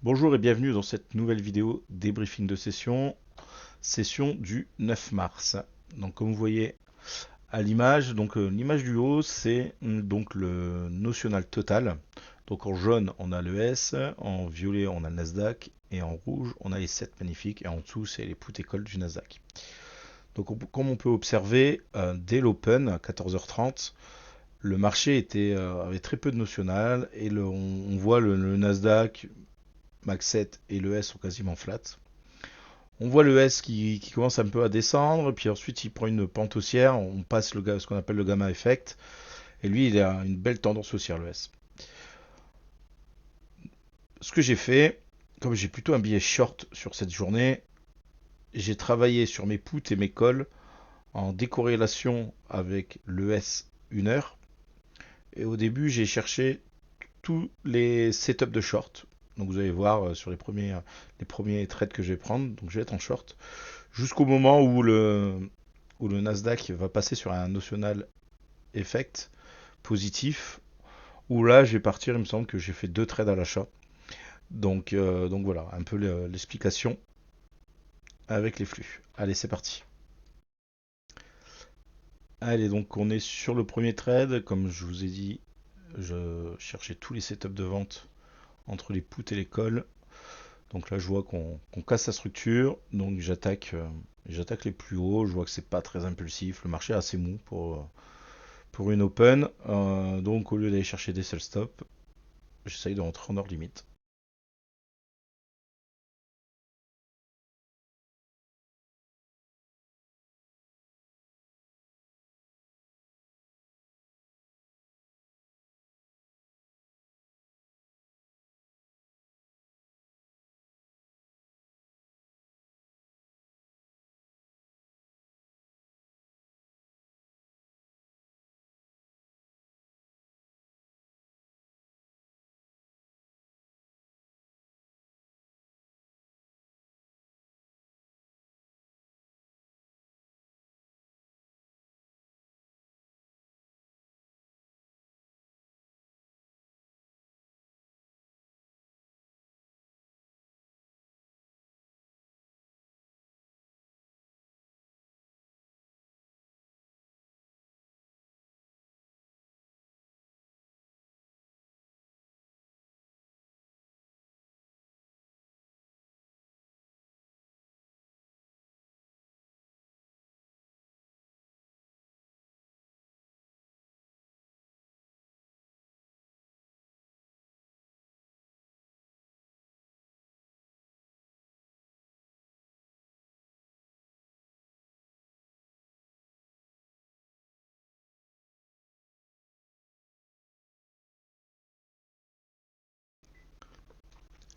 Bonjour et bienvenue dans cette nouvelle vidéo débriefing de session du 9 mars. Donc comme vous voyez à l'image, l'image du haut c'est donc le notional total. Donc en jaune on a le S, en violet on a le Nasdaq et en rouge on a les 7 magnifiques et en dessous c'est les put et call du Nasdaq. Donc comme on peut observer dès l'open à 14h30, le marché avait très peu de notional et on voit le Nasdaq Max 7 et le S sont quasiment flat. On voit le S qui commence un peu à descendre, puis ensuite il prend une pente haussière, on passe ce qu'on appelle le gamma effect, et lui il a une belle tendance haussière le S. Ce que j'ai fait, comme j'ai plutôt un billet short sur cette journée, j'ai travaillé sur mes puts et mes calls en décorrélation avec le S 1 heure, et au début j'ai cherché tous les setups de short. Donc vous allez voir sur les premiers trades que je vais prendre, donc je vais être en short. Jusqu'au moment où le Nasdaq va passer sur un notional effect positif, où là je vais partir, il me semble que j'ai fait deux trades à l'achat. Donc voilà, un peu l'explication avec les flux. Allez, c'est parti. Allez, donc on est sur le premier trade. Comme je vous ai dit, je cherchais tous les setups de vente entre les puts et les calls. Donc là, je vois qu'on casse la structure. Donc j'attaque les plus hauts. Je vois que c'est pas très impulsif. Le marché est assez mou pour une open. Donc au lieu d'aller chercher des sell stop, j'essaye de rentrer en hors limite.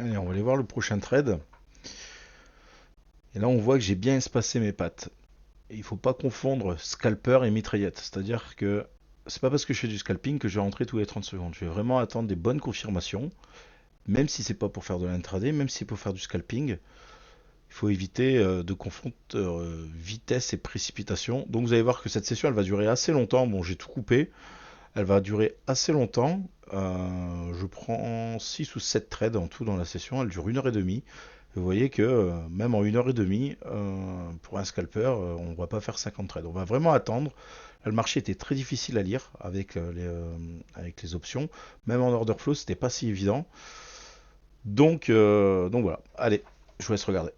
Allez, on va aller voir le prochain trade. Et là, on voit que j'ai bien espacé mes pattes. Et il ne faut pas confondre scalper et mitraillette. C'est-à-dire que c'est pas parce que je fais du scalping que je vais rentrer tous les 30 secondes. Je vais vraiment attendre des bonnes confirmations, même si c'est pas pour faire de l'intraday, même si c'est pour faire du scalping. Il faut éviter de confondre vitesse et précipitation. Donc vous allez voir que cette session, elle va durer assez longtemps. Bon, j'ai tout coupé. Elle va durer assez longtemps. Je prends 6 ou 7 trades en tout dans la session. Elle dure 1 heure et demie. Vous voyez que même en 1 heure et demie, pour un scalper, on ne va pas faire 50 trades. On va vraiment attendre. Le marché était très difficile à lire avec les options. Même en order flow, c'était pas si évident. Donc voilà. Allez, je vous laisse regarder.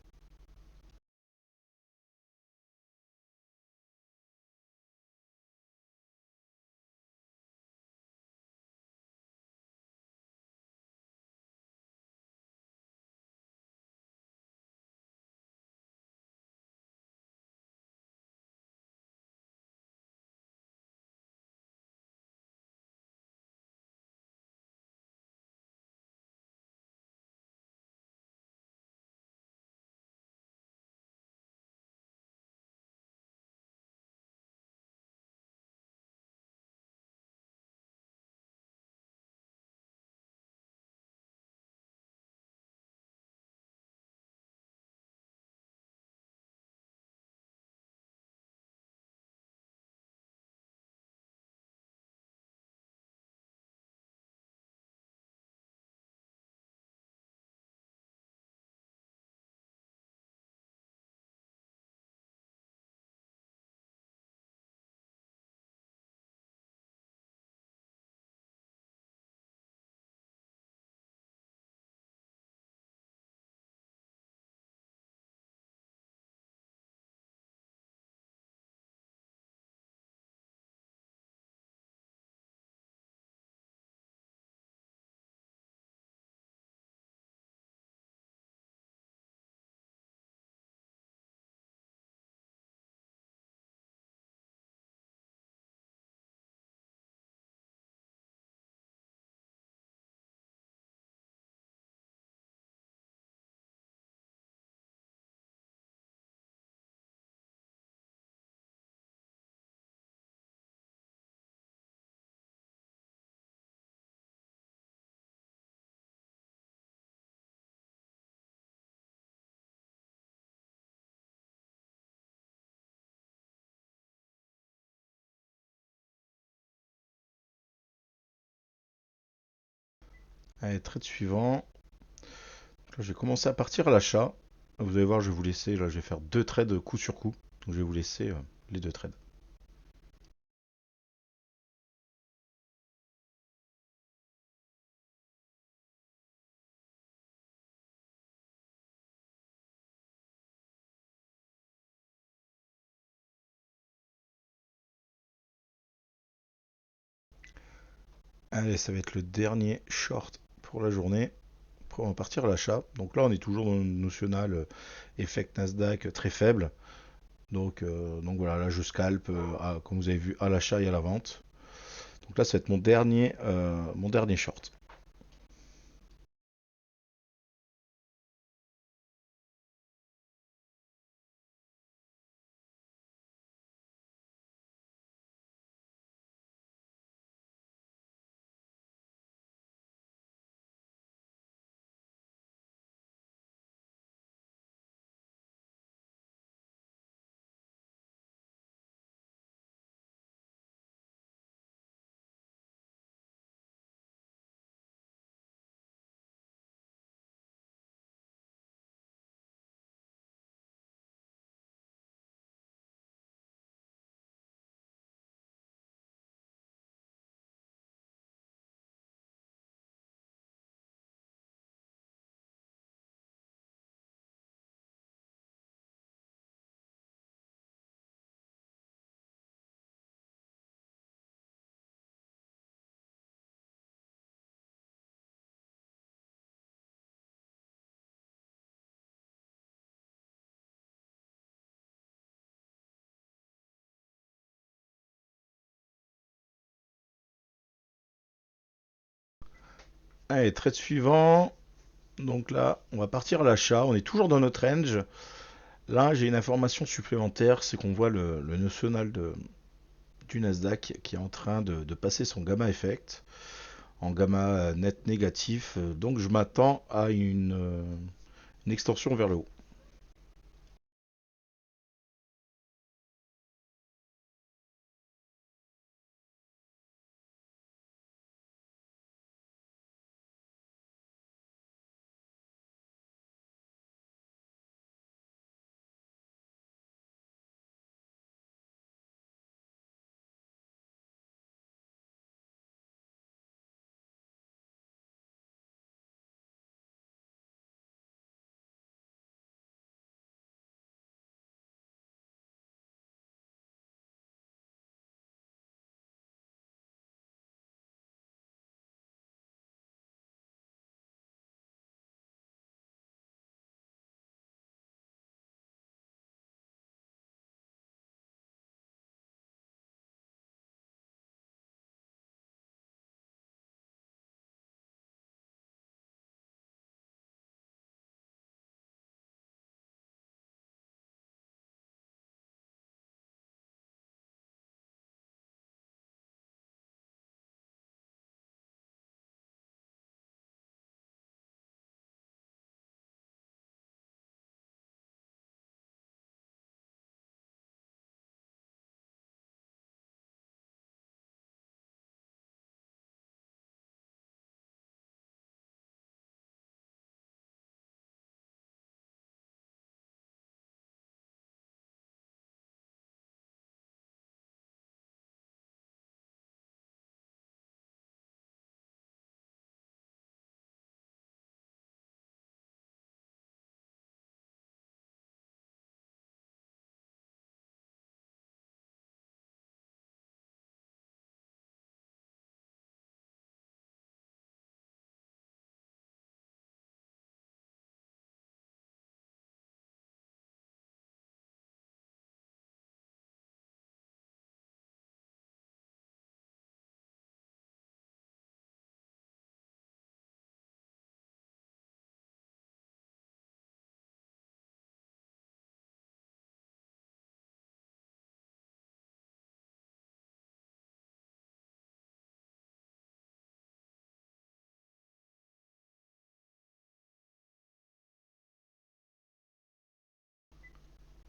Allez, trade suivant. Là, je vais commencer à partir à l'achat. Vous allez voir, je vais vous laisser. Là, je vais faire deux trades coup sur coup. Donc, je vais vous laisser les deux trades. Allez, ça va être le dernier short pour la journée. On va partir à l'achat. Donc là, on est toujours dans le notional effect Nasdaq très faible. Donc voilà, là, je scalpe, comme vous avez vu, à l'achat et à la vente. Donc là, ça va être mon dernier short. Allez, trade suivant. Donc là, on va partir à l'achat. On est toujours dans notre range. Là, j'ai une information supplémentaire, c'est qu'on voit le national du Nasdaq qui est en train de passer son gamma effect en gamma net négatif. Donc je m'attends à une extension vers le haut.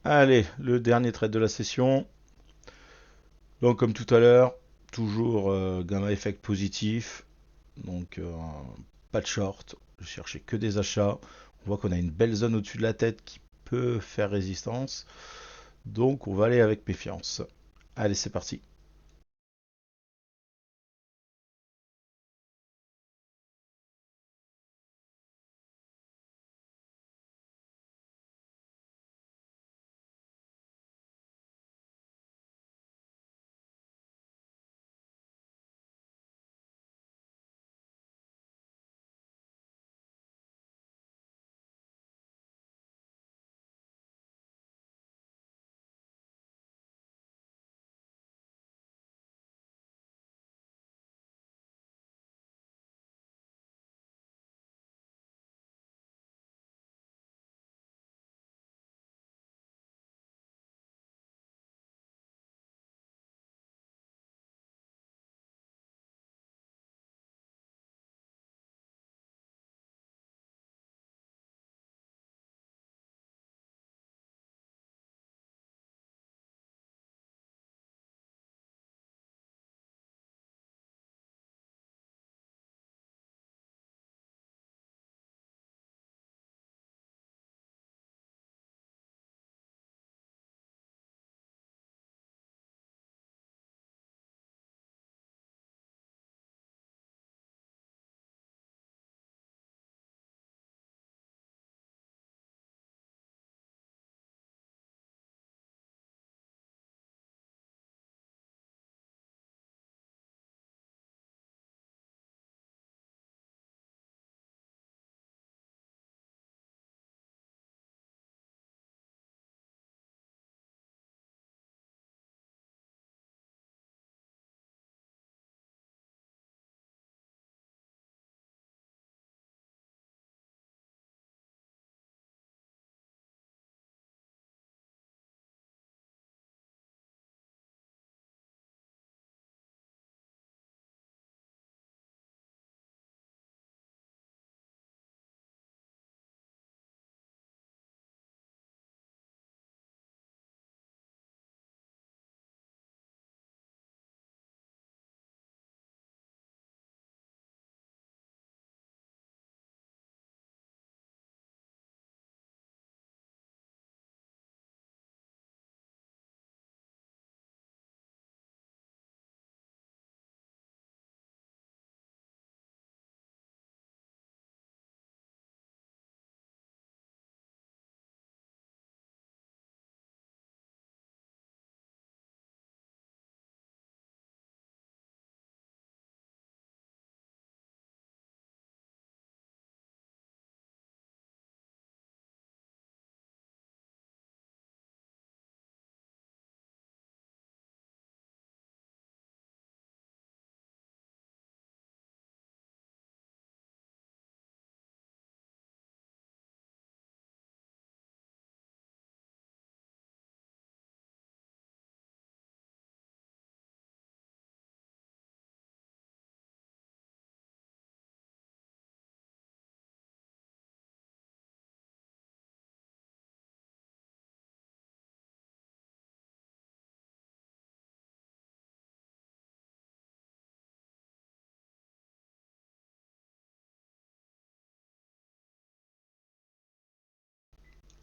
Allez, le dernier trade de la session. Donc comme tout à l'heure, toujours gamma effect positif. Donc pas de short, je cherchais que des achats. On voit qu'on a une belle zone au-dessus de la tête qui peut faire résistance. Donc on va aller avec méfiance. Allez, c'est parti.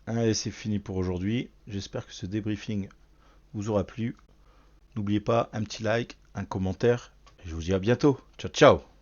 Allez, c'est fini pour aujourd'hui. J'espère que ce débriefing vous aura plu. N'oubliez pas un petit like, un commentaire. Et je vous dis à bientôt. Ciao, ciao.